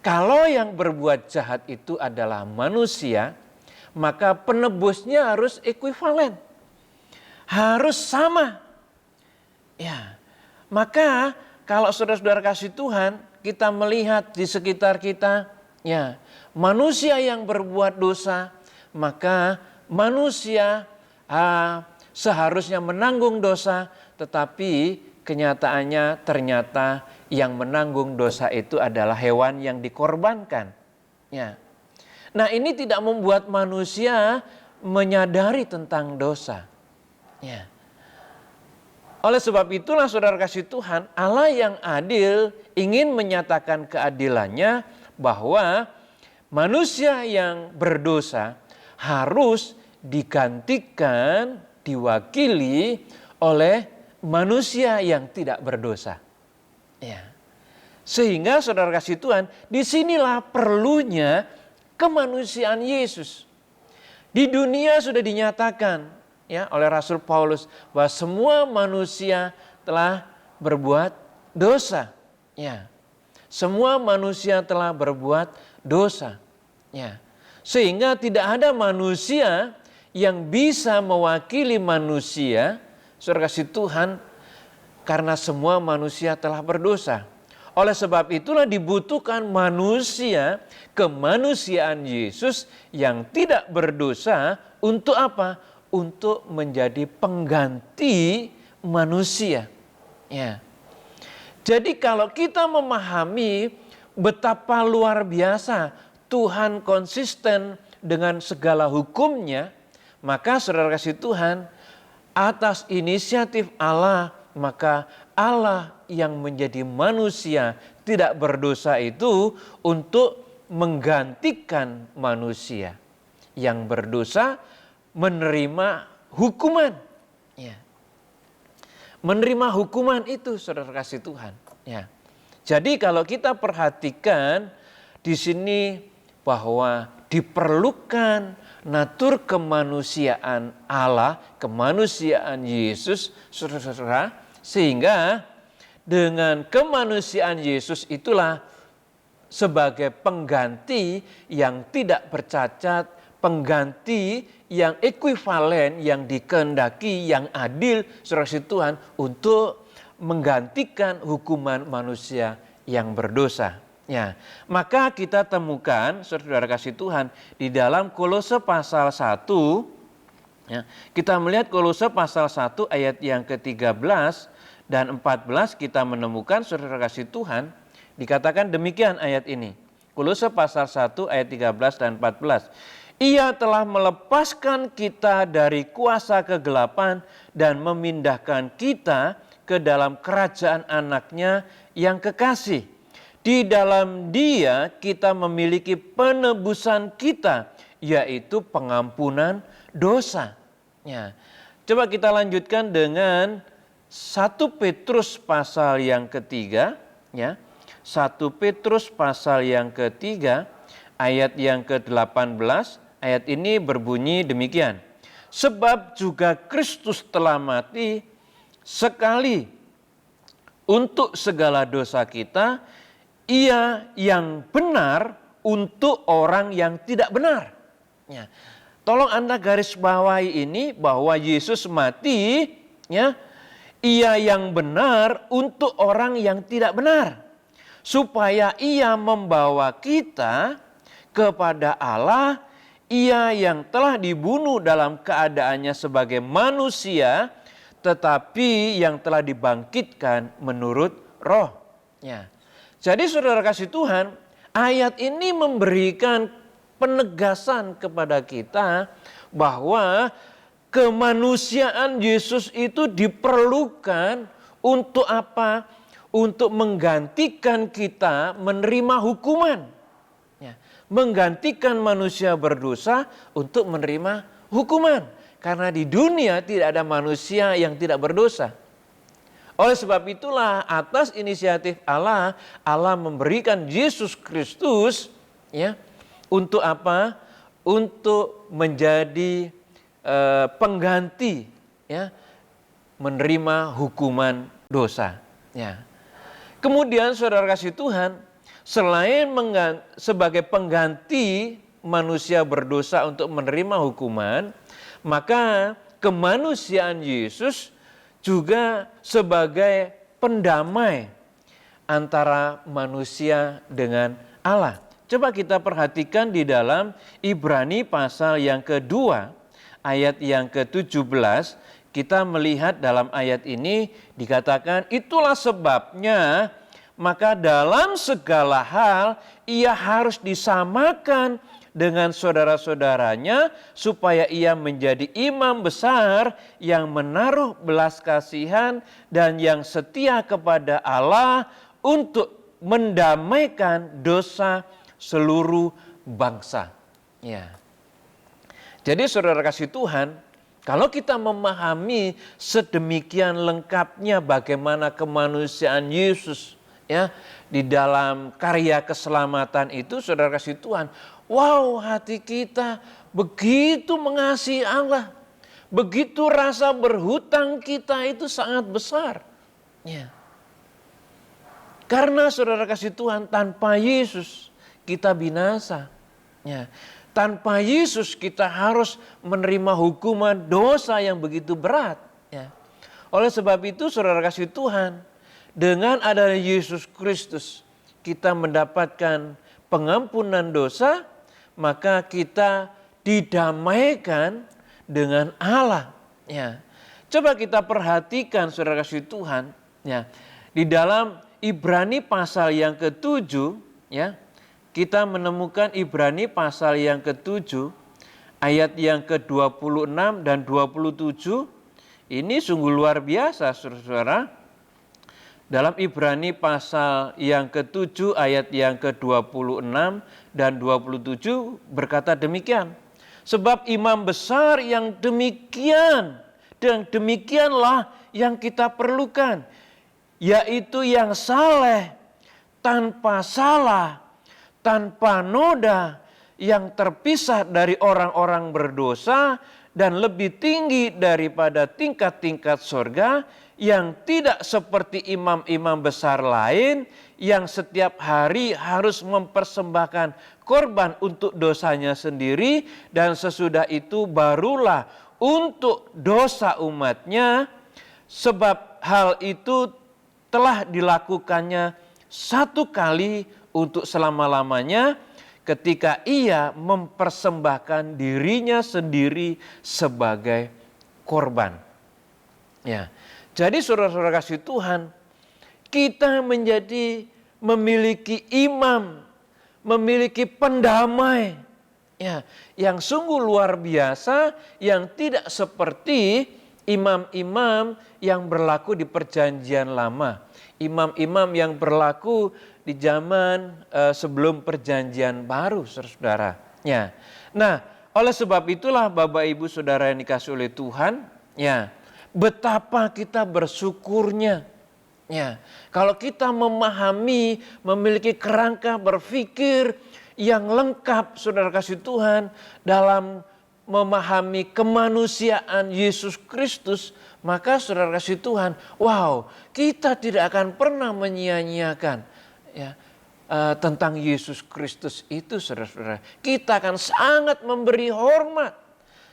Kalau yang berbuat jahat itu adalah manusia, maka penebusnya harus ekuivalen. Harus sama. Ya. Maka kalau saudara-saudara kasih Tuhan, kita melihat di sekitar kita, ya, manusia yang berbuat dosa, maka manusia seharusnya menanggung dosa, tetapi kenyataannya ternyata yang menanggung dosa itu adalah hewan yang dikorbankan. Ya. Nah, ini tidak membuat manusia menyadari tentang dosa. Ya. Oleh sebab itulah saudara kasih Tuhan, Allah yang adil ingin menyatakan keadilannya bahwa manusia yang berdosa harus digantikan, diwakili oleh manusia yang tidak berdosa. Ya. Sehingga saudara kasih Tuhan, disinilah perlunya kemanusiaan Yesus. Di dunia sudah dinyatakan, ya, oleh Rasul Paulus bahwa semua manusia telah berbuat dosa. Ya. Semua manusia telah berbuat dosa. Ya. Sehingga tidak ada manusia yang bisa mewakili manusia, saudara kasih Tuhan, karena semua manusia telah berdosa. Oleh sebab itulah dibutuhkan manusia, kemanusiaan Yesus yang tidak berdosa untuk apa? Untuk menjadi pengganti manusia. Ya. Jadi kalau kita memahami betapa luar biasa Tuhan konsisten dengan segala hukumnya, maka saudara kasih Tuhan, atas inisiatif Allah, maka Allah yang menjadi manusia tidak berdosa itu untuk menggantikan manusia yang berdosa menerima hukuman. Ya. Menerima hukuman itu saudara kasih Tuhan. Ya. Jadi kalau kita perhatikan di sini bahwa diperlukan natur kemanusiaan Allah, kemanusiaan Yesus, saudara-saudara, sehingga dengan kemanusiaan Yesus itulah sebagai pengganti yang tidak bercacat, pengganti yang ekuivalen, yang dikehendaki, yang adil, saudara Tuhan, untuk menggantikan hukuman manusia yang berdosa. Ya, maka kita temukan, saudara kasih Tuhan, di dalam Kolose pasal 1, ya, kita melihat Kolose pasal 1 ayat yang ke-13 dan 14 kita menemukan, saudara kasih Tuhan, dikatakan demikian ayat ini. Kolose pasal 1 ayat 13 dan 14. Ia telah melepaskan kita dari kuasa kegelapan dan memindahkan kita ke dalam kerajaan anaknya yang kekasih. Di dalam Dia kita memiliki penebusan kita, yaitu pengampunan dosa. Ya. Coba kita lanjutkan dengan 1 Petrus pasal yang ketiga. Ya. 1 Petrus pasal yang ketiga, ayat yang ke-18. Ayat ini berbunyi demikian. Sebab juga Kristus telah mati sekali untuk segala dosa kita, Ia yang benar untuk orang yang tidak benar. Ya. Tolong Anda garis bawahi ini bahwa Yesus mati, ya, Ia yang benar untuk orang yang tidak benar. Supaya Ia membawa kita kepada Allah, Ia yang telah dibunuh dalam keadaannya sebagai manusia, tetapi yang telah dibangkitkan menurut roh. Ya. Jadi saudara kasih Tuhan, ayat ini memberikan penegasan kepada kita bahwa kemanusiaan Yesus itu diperlukan untuk apa? Untuk menggantikan kita menerima hukuman. menggantikan manusia berdosa untuk menerima hukuman. Karena di dunia tidak ada manusia yang tidak berdosa. Oleh sebab itulah atas inisiatif Allah, Allah memberikan Yesus Kristus ya, untuk apa? Untuk menjadi pengganti ya, menerima hukuman dosa. Ya. Kemudian saudara kasih Tuhan, selain sebagai pengganti manusia berdosa untuk menerima hukuman, maka kemanusiaan Yesus juga sebagai pendamai antara manusia dengan Allah. Coba kita perhatikan di dalam Ibrani pasal yang kedua, ayat yang ke-17, kita melihat dalam ayat ini dikatakan, itulah sebabnya maka dalam segala hal ia harus disamakan dengan saudara-saudaranya supaya ia menjadi imam besar yang menaruh belas kasihan dan yang setia kepada Allah untuk mendamaikan dosa seluruh bangsa. Ya. Jadi saudara kasih Tuhan, kalau kita memahami sedemikian lengkapnya bagaimana kemanusiaan Yesus ya di dalam karya keselamatan itu, saudara kasih Tuhan, wow, hati kita begitu mengasihi Allah, begitu rasa berhutang kita itu sangat besar. Ya. Karena saudara kasih Tuhan, tanpa Yesus kita binasa. Ya. Tanpa Yesus kita harus menerima hukuman dosa yang begitu berat. Ya. Oleh sebab itu saudara kasih Tuhan, dengan adanya Yesus Kristus kita mendapatkan pengampunan dosa, maka kita didamaikan dengan Allah. Ya. Coba kita perhatikan saudara kasih Tuhan, ya. Di dalam Ibrani pasal yang ke-7, ya. Kita menemukan Ibrani pasal yang ke-7, ayat yang ke-26 dan 27. Ini sungguh luar biasa, saudara. Dalam Ibrani pasal yang ke-7, ayat yang ke-26 dan 27 berkata demikian. Sebab imam besar yang demikian, dan demikianlah yang kita perlukan, yaitu yang saleh, tanpa salah, tanpa noda, yang terpisah dari orang-orang berdosa dan lebih tinggi daripada tingkat-tingkat sorga, yang tidak seperti imam-imam besar lain yang setiap hari harus mempersembahkan korban untuk dosanya sendiri dan sesudah itu barulah untuk dosa umatnya, sebab hal itu telah dilakukannya satu kali untuk selama-lamanya ketika ia mempersembahkan dirinya sendiri sebagai korban. Ya. Jadi saudara-saudara kasih Tuhan, kita memiliki imam, memiliki pendamai ya, yang sungguh luar biasa, yang tidak seperti imam-imam yang berlaku di perjanjian lama. Imam-imam yang berlaku di zaman sebelum perjanjian baru, saudara. Ya. Nah, oleh sebab itulah Bapak Ibu Saudara yang dikasihi oleh Tuhan, ya, betapa kita bersyukurnya. Ya, kalau kita memahami, memiliki kerangka berpikir yang lengkap, saudara kasih Tuhan, dalam memahami kemanusiaan Yesus Kristus, maka saudara kasih Tuhan, wow, kita tidak akan pernah menyia-nyiakan ya, tentang Yesus Kristus itu, saudara-saudara. Kita akan sangat memberi hormat,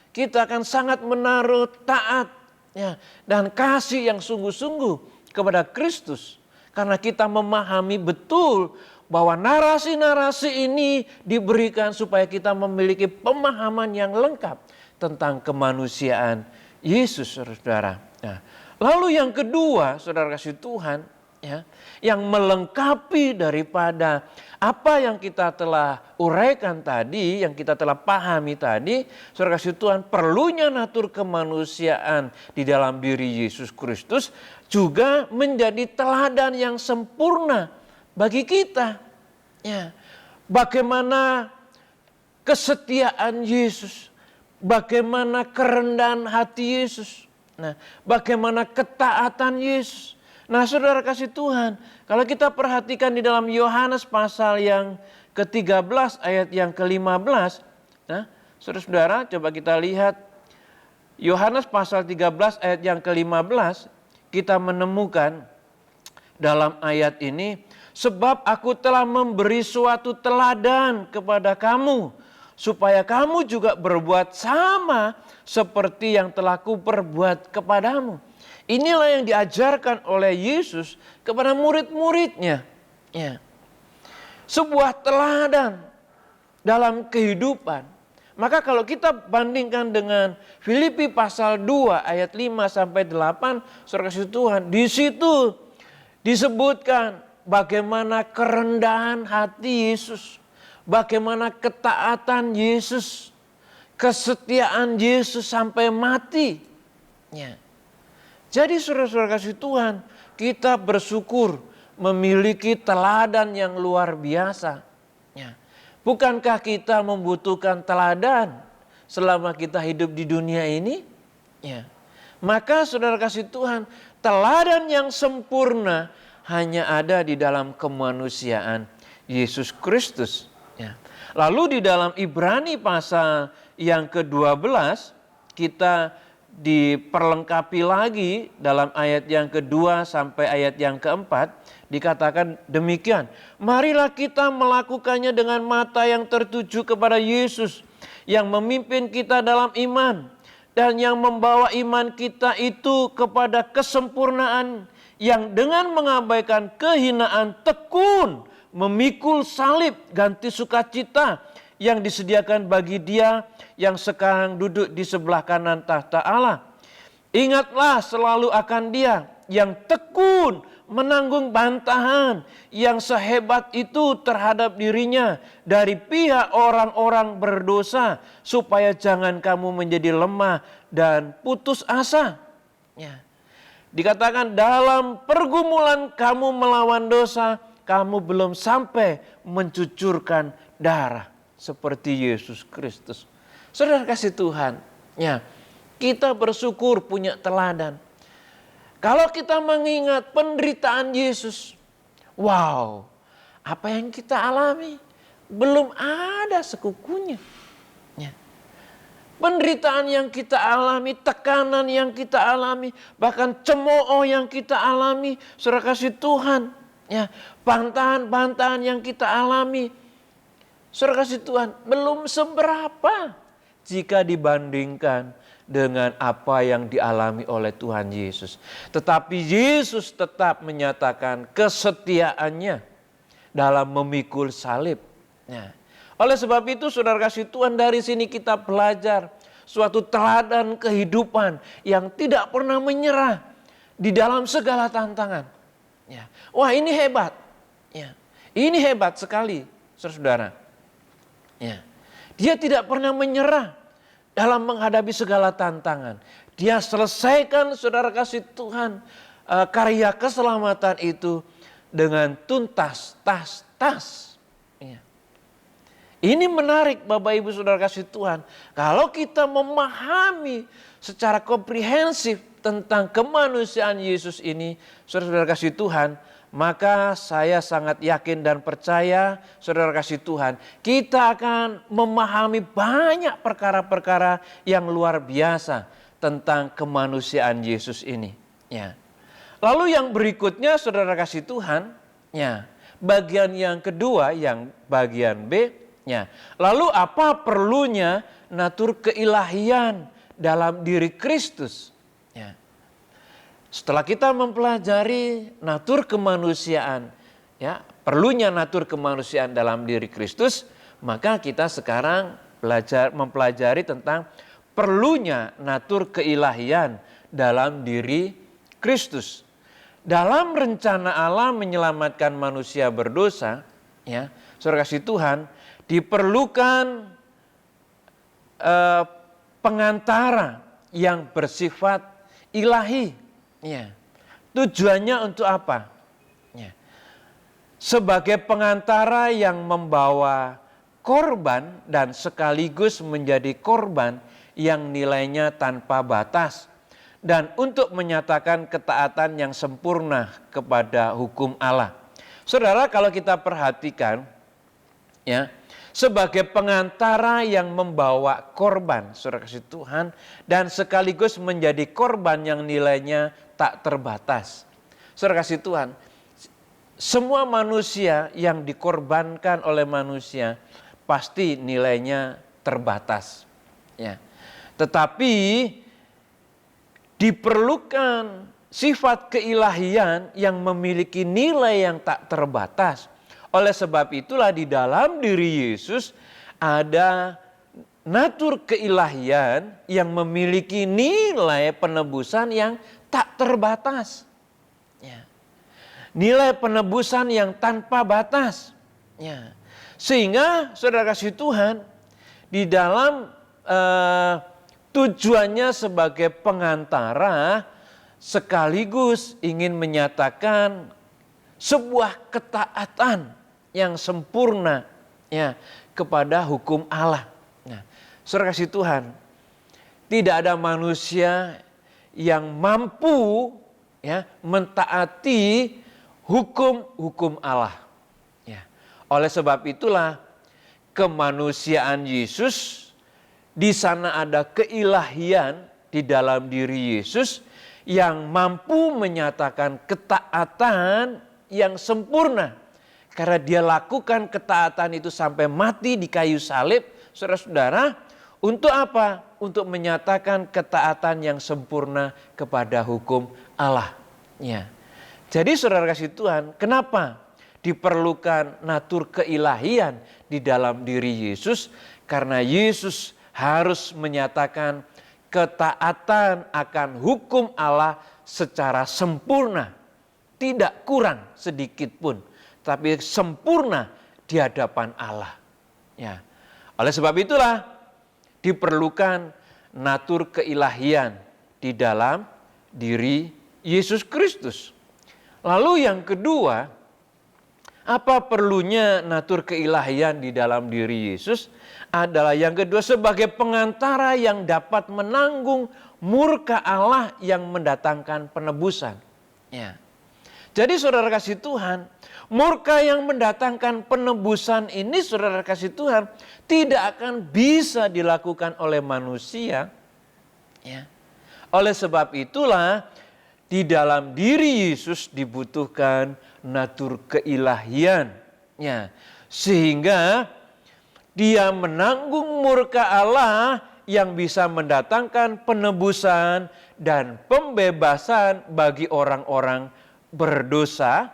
kita akan sangat menaruh taat ya, dan kasih yang sungguh-sungguh kepada Kristus. Karena kita memahami betul bahwa narasi-narasi ini diberikan supaya kita memiliki pemahaman yang lengkap tentang kemanusiaan Yesus, saudara. Nah, lalu yang kedua, saudara kasih Tuhan, ya, yang melengkapi daripada apa yang kita telah uraikan tadi, yang kita telah pahami tadi, saudara kasih Tuhan, perlunya natur kemanusiaan di dalam diri Yesus Kristus juga menjadi teladan yang sempurna bagi kita. Ya, bagaimana kesetiaan Yesus, bagaimana kerendahan hati Yesus, nah, bagaimana ketaatan Yesus. Nah, saudara kasih Tuhan, kalau kita perhatikan di dalam Yohanes pasal yang ke-13 ayat yang ke-15, nah, saudara-saudara coba kita lihat Yohanes pasal 13 ayat yang ke-15, kita menemukan dalam ayat ini, sebab aku telah memberi suatu teladan kepada kamu, supaya kamu juga berbuat sama seperti yang telah kuperbuat kepadamu. Inilah yang diajarkan oleh Yesus kepada murid-muridnya. Ya. Sebuah teladan dalam kehidupan. Maka kalau kita bandingkan dengan Filipi pasal 2 ayat 5 sampai 8, saudara kasih Tuhan, di situ disebutkan bagaimana kerendahan hati Yesus, bagaimana ketaatan Yesus, kesetiaan Yesus sampai mati. Ya. Jadi saudara-saudara kasih Tuhan, kita bersyukur memiliki teladan yang luar biasa. Ya. Bukankah kita membutuhkan teladan selama kita hidup di dunia ini? Ya. Maka saudara kasih Tuhan, teladan yang sempurna hanya ada di dalam kemanusiaan Yesus Kristus. Ya. Lalu di dalam Ibrani pasal yang ke-12 kita diperlengkapi lagi dalam ayat yang kedua sampai ayat yang keempat, dikatakan demikian. Marilah kita melakukannya dengan mata yang tertuju kepada Yesus yang memimpin kita dalam iman dan yang membawa iman kita itu kepada kesempurnaan, yang dengan mengabaikan kehinaan tekun memikul salib ganti sukacita yang disediakan bagi Dia yang sekarang duduk di sebelah kanan tahta Allah. Ingatlah selalu akan Dia yang tekun menanggung bantahan yang sehebat itu terhadap dirinya dari pihak orang-orang berdosa, supaya jangan kamu menjadi lemah dan putus asa. Ya. Dikatakan dalam pergumulan kamu melawan dosa, kamu belum sampai mencucurkan darah seperti Yesus Kristus. Saudara kasih Tuhan, ya, kita bersyukur punya teladan. Kalau kita mengingat penderitaan Yesus, wow, apa yang kita alami belum ada sekukunya. Ya. Penderitaan yang kita alami, tekanan yang kita alami, bahkan cemooh yang kita alami, saudara kasih Tuhan, ya, bantahan-bantahan yang kita alami, saudara kasih Tuhan, belum seberapa jika dibandingkan dengan apa yang dialami oleh Tuhan Yesus. Tetapi Yesus tetap menyatakan kesetiaannya dalam memikul salib. Nah, oleh sebab itu saudara kasih Tuhan, dari sini kita belajar suatu teladan kehidupan yang tidak pernah menyerah di dalam segala tantangan. Ya. Wah, ini hebat. Ya. Ini hebat sekali, saudara. Ya. Dia tidak pernah menyerah dalam menghadapi segala tantangan. Dia selesaikan, saudara kasih Tuhan, karya keselamatan itu dengan tuntas, tas. Ya. Ini menarik Bapak Ibu saudara kasih Tuhan. Kalau kita memahami secara komprehensif tentang kemanusiaan Yesus ini, saudara kasih Tuhan, maka saya sangat yakin dan percaya, saudara kasih Tuhan, kita akan memahami banyak perkara-perkara yang luar biasa tentang kemanusiaan Yesus ini. Ya. Lalu yang berikutnya, saudara kasih Tuhan, ya, bagian yang kedua, yang bagian B, ya. Lalu apa perlunya natur keilahian dalam diri Kristus? Ya. Setelah kita mempelajari natur kemanusiaan, ya, perlunya natur kemanusiaan dalam diri Kristus, maka kita sekarang mempelajari tentang perlunya natur keilahian dalam diri Kristus. Dalam rencana Allah menyelamatkan manusia berdosa, ya, saudara kasih Tuhan, diperlukan pengantara yang bersifat ilahi. Ya. Tujuannya untuk apa? Ya. Sebagai pengantara yang membawa korban dan sekaligus menjadi korban yang nilainya tanpa batas, dan untuk menyatakan ketaatan yang sempurna kepada hukum Allah. Saudara, kalau kita perhatikan ya, sebagai pengantara yang membawa korban, saudara kasih Tuhan, dan sekaligus menjadi korban yang nilainya tak terbatas. Saudara kasih Tuhan, semua manusia yang dikorbankan oleh manusia pasti nilainya terbatas. Ya. Tetapi diperlukan sifat keilahian yang memiliki nilai yang tak terbatas. Oleh sebab itulah di dalam diri Yesus ada natur keilahian yang memiliki nilai penebusan yang tak terbatas. Ya. Nilai penebusan yang tanpa batas. Ya. Sehingga saudara kasih Tuhan, di dalam tujuannya sebagai pengantara sekaligus ingin menyatakan sebuah ketaatan yang sempurna ya kepada hukum Allah. Nah, saudara kasih Tuhan, tidak ada manusia yang mampu ya mentaati hukum-hukum Allah. Ya. Oleh sebab itulah kemanusiaan Yesus, di sana ada keilahian di dalam diri Yesus yang mampu menyatakan ketaatan yang sempurna. Karena dia lakukan ketaatan itu sampai mati di kayu salib, saudara-saudara, untuk apa? Untuk menyatakan ketaatan yang sempurna kepada hukum Allah. Ya. Jadi saudara kasih Tuhan, kenapa diperlukan natur keilahian di dalam diri Yesus? Karena Yesus harus menyatakan ketaatan akan hukum Allah secara sempurna, tidak kurang sedikit pun, tapi sempurna di hadapan Allah. Ya. Oleh sebab itulah diperlukan natur keilahian di dalam diri Yesus Kristus. Lalu yang kedua, apa perlunya natur keilahian di dalam diri Yesus? Adalah yang kedua, sebagai pengantara yang dapat menanggung murka Allah yang mendatangkan penebusan. Ya. Jadi saudara kasih Tuhan, murka yang mendatangkan penebusan ini saudara kasih Tuhan tidak akan bisa dilakukan oleh manusia. Ya. Oleh sebab itulah di dalam diri Yesus dibutuhkan natur keilahian. Ya. Sehingga dia menanggung murka Allah yang bisa mendatangkan penebusan dan pembebasan bagi orang-orang berdosa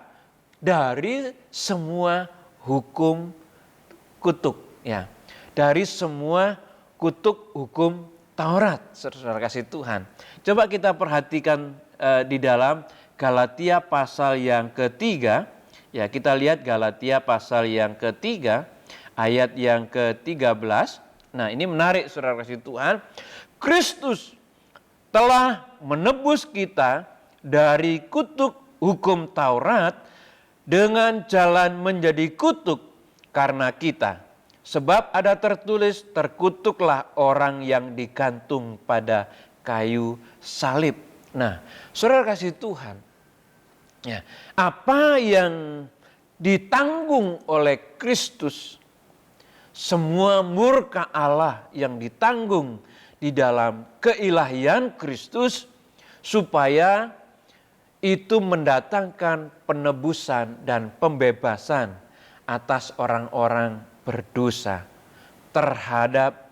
dari semua hukum kutuk, ya, dari semua kutuk hukum Taurat, saudara kasih Tuhan. Coba kita perhatikan di dalam Galatia pasal yang ketiga, ya kita lihat Galatia pasal yang ketiga, ayat yang ke-13. Nah ini menarik saudara kasih Tuhan. Kristus telah menebus kita dari kutuk hukum Taurat dengan jalan menjadi kutuk karena kita. Sebab ada tertulis, terkutuklah orang yang digantung pada kayu salib. Nah saudara kasih Tuhan, ya, apa yang ditanggung oleh Kristus, semua murka Allah yang ditanggung di dalam keilahian Kristus, supaya itu mendatangkan penebusan dan pembebasan atas orang-orang berdosa terhadap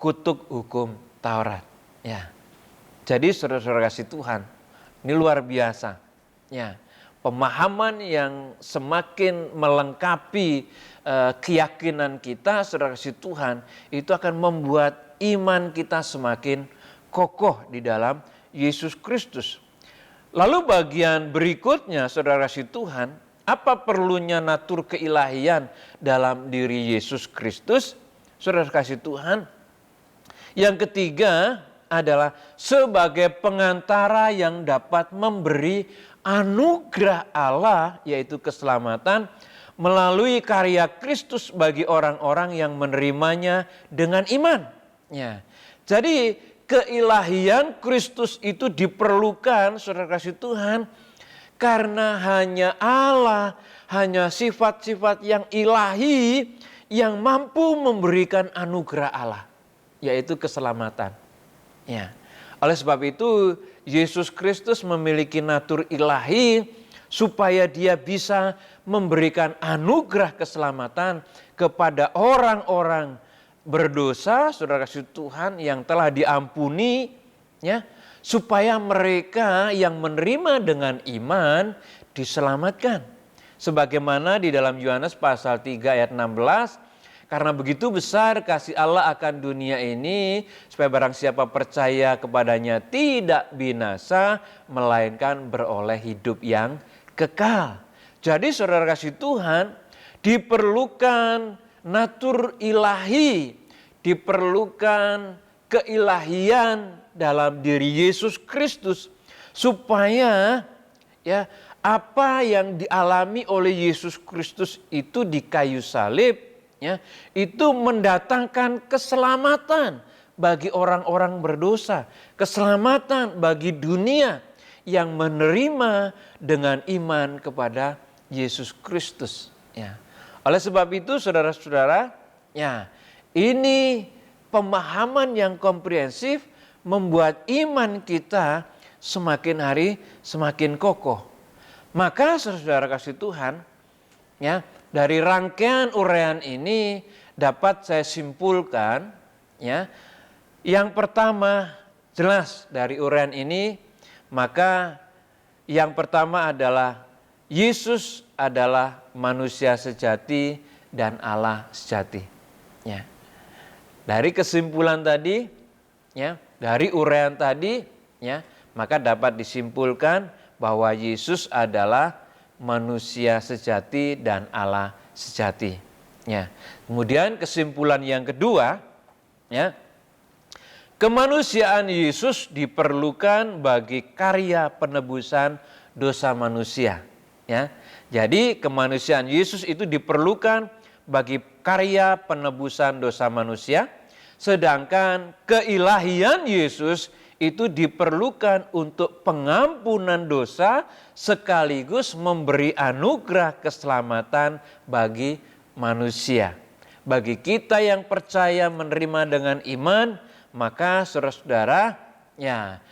kutuk hukum Taurat. Ya. Jadi saudara-saudara kasih Tuhan, ini luar biasa. Ya. Pemahaman yang semakin melengkapi keyakinan kita, saudara kasih Tuhan, itu akan membuat iman kita semakin kokoh di dalam Yesus Kristus. Lalu bagian berikutnya, saudara kasih Tuhan, apa perlunya natur keilahian dalam diri Yesus Kristus? Saudara kasih Tuhan, yang ketiga adalah sebagai pengantara yang dapat memberi anugerah Allah, yaitu keselamatan, melalui karya Kristus bagi orang-orang yang menerimanya dengan iman. Ya. Jadi keilahian Kristus itu diperlukan, saudara kasih Tuhan, karena hanya Allah, hanya sifat-sifat yang ilahi yang mampu memberikan anugerah Allah, yaitu keselamatan. Ya. Oleh sebab itu Yesus Kristus memiliki natur ilahi supaya dia bisa memberikan anugerah keselamatan kepada orang-orang berdosa, saudara kasih Tuhan, yang telah diampuni, ya, supaya mereka yang menerima dengan iman diselamatkan. Sebagaimana di dalam Yohanes pasal 3 ayat 16, karena begitu besar kasih Allah akan dunia ini, supaya barang siapa percaya kepadanya tidak binasa, melainkan beroleh hidup yang kekal. Jadi saudara kasih Tuhan, diperlukan natur ilahi, diperlukan keilahian dalam diri Yesus Kristus, supaya ya apa yang dialami oleh Yesus Kristus itu di kayu salib, ya, itu mendatangkan keselamatan bagi orang-orang berdosa, keselamatan bagi dunia yang menerima dengan iman kepada Yesus Kristus. Ya. Oleh sebab itu saudara-saudara, ya, ini pemahaman yang komprehensif membuat iman kita semakin hari semakin kokoh. Maka saudara kasih Tuhan, ya, dari rangkaian uraian ini dapat saya simpulkan, ya, yang pertama jelas dari uraian ini, maka yang pertama adalah Yesus adalah manusia sejati dan Allah sejati. Ya. Dari kesimpulan tadi, ya, dari uraian tadi, ya, maka dapat disimpulkan bahwa Yesus adalah manusia sejati dan Allah sejati. Ya. Kemudian kesimpulan yang kedua, ya, kemanusiaan Yesus diperlukan bagi karya penebusan dosa manusia. Ya. Jadi kemanusiaan Yesus itu diperlukan bagi karya penebusan dosa manusia, sedangkan keilahian Yesus itu diperlukan untuk pengampunan dosa sekaligus memberi anugerah keselamatan bagi manusia. Bagi kita yang percaya menerima dengan iman, maka saudara-saudara, ya,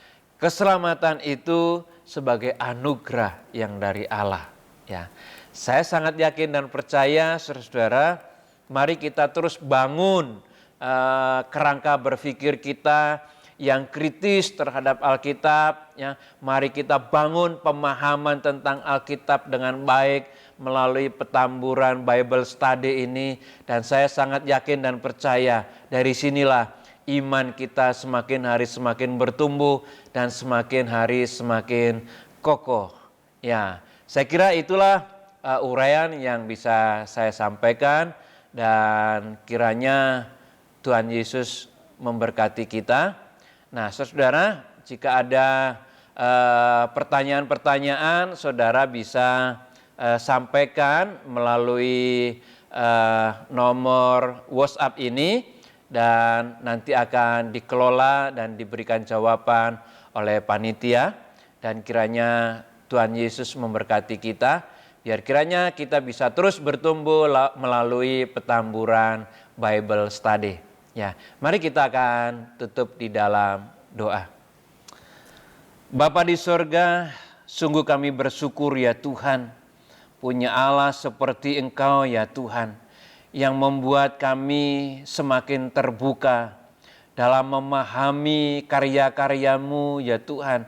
keselamatan itu sebagai anugerah yang dari Allah. Ya, saya sangat yakin dan percaya, saudara-saudara, mari kita terus bangun kerangka berpikir kita yang kritis terhadap Alkitab. Ya, mari kita bangun pemahaman tentang Alkitab dengan baik melalui petamburan Bible Study ini, dan saya sangat yakin dan percaya dari sinilah iman kita semakin hari semakin bertumbuh dan semakin hari semakin kokoh. Ya, saya kira itulah uraian yang bisa saya sampaikan, dan kiranya Tuhan Yesus memberkati kita. Nah, saudara, jika ada pertanyaan-pertanyaan, saudara bisa sampaikan melalui nomor WhatsApp ini, dan nanti akan dikelola dan diberikan jawaban oleh panitia. Dan kiranya Tuhan Yesus memberkati kita, biar kiranya kita bisa terus bertumbuh melalui petamburan Bible Study. Ya, mari kita akan tutup di dalam doa. Bapa di sorga, sungguh kami bersyukur ya Tuhan, punya Allah seperti Engkau ya Tuhan, yang membuat kami semakin terbuka dalam memahami karya-karya-Mu ya Tuhan,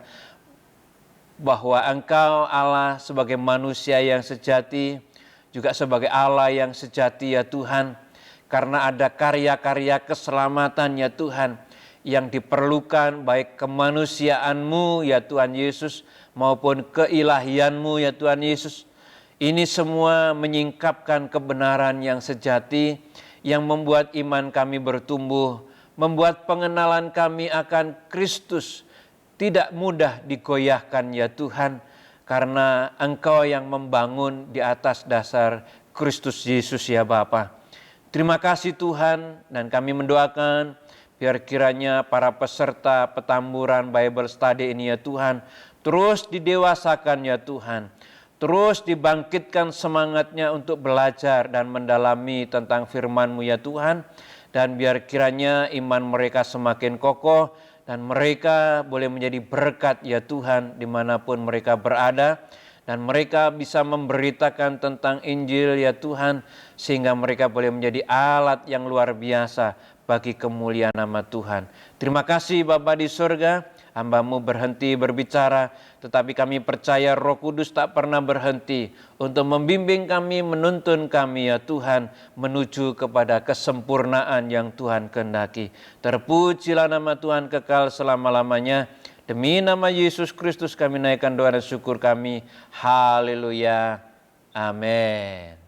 bahwa Engkau Allah sebagai manusia yang sejati, juga sebagai Allah yang sejati ya Tuhan, karena ada karya-karya keselamatan ya Tuhan, yang diperlukan baik kemanusiaan-Mu ya Tuhan Yesus, maupun keilahian-Mu ya Tuhan Yesus. Ini semua menyingkapkan kebenaran yang sejati, yang membuat iman kami bertumbuh, membuat pengenalan kami akan Kristus tidak mudah digoyahkan ya Tuhan, karena Engkau yang membangun di atas dasar Kristus Yesus ya Bapa. Terima kasih Tuhan, dan kami mendoakan biar kiranya para peserta petamburan Bible Study ini ya Tuhan, terus didewasakan ya Tuhan. Terus dibangkitkan semangatnya untuk belajar dan mendalami tentang firman-Mu ya Tuhan. Dan biar kiranya iman mereka semakin kokoh dan mereka boleh menjadi berkat ya Tuhan dimanapun mereka berada. Dan mereka bisa memberitakan tentang Injil ya Tuhan, sehingga mereka boleh menjadi alat yang luar biasa bagi kemuliaan nama Tuhan. Terima kasih Bapa di surga, hamba-Mu berhenti berbicara, tetapi kami percaya Roh Kudus tak pernah berhenti untuk membimbing kami, menuntun kami ya Tuhan, menuju kepada kesempurnaan yang Tuhan kehendaki. Terpujilah nama Tuhan kekal selama-lamanya. Demi nama Yesus Kristus kami naikkan doa dan syukur kami. Haleluya. Amin.